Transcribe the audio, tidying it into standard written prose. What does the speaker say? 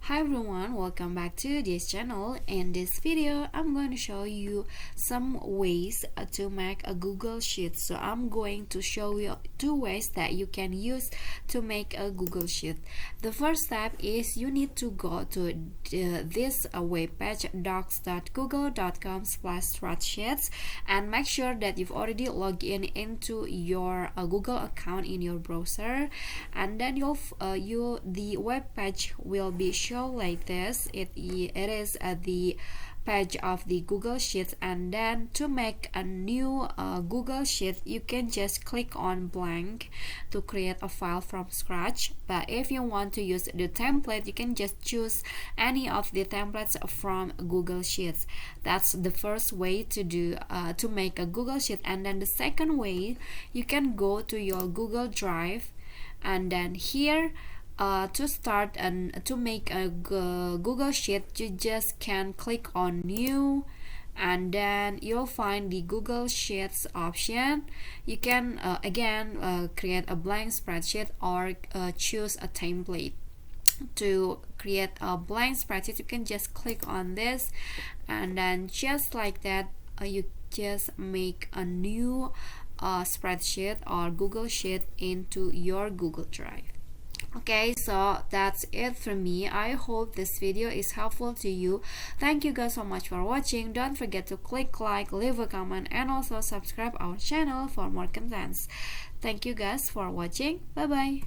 Hi everyone, welcome back to this channel. In this video I'm going to show you some ways to make a Google Sheet. So I'm going to show you two ways that you can use to make a Google Sheet. The first step is you need to go to this web page, docs.google.com/spreadsheets, and make sure that you've already logged in into your Google account in your browser, and then the web page will be shown like this. It is the page of the Google Sheet, and then to make a new Google Sheet you can just click on blank to create a file from scratch. But if you want to use the template, you can just choose any of the templates from Google Sheets. That's the first way to do to make a Google Sheet. And then the second way, you can go to your Google Drive, and then here to start and to make a Google Sheet, you just can click on new, and then you'll find the Google Sheets option. You can again create a blank spreadsheet or choose a template. To create a blank spreadsheet, you can just click on this, and then just like that you just make a new spreadsheet or Google Sheet into your Google Drive. Okay, so that's it from me. I hope this video is helpful to you. Thank you guys so much for watching. Don't forget to click like, leave a comment, and also subscribe our channel for more contents. Thank you guys for watching. Bye bye.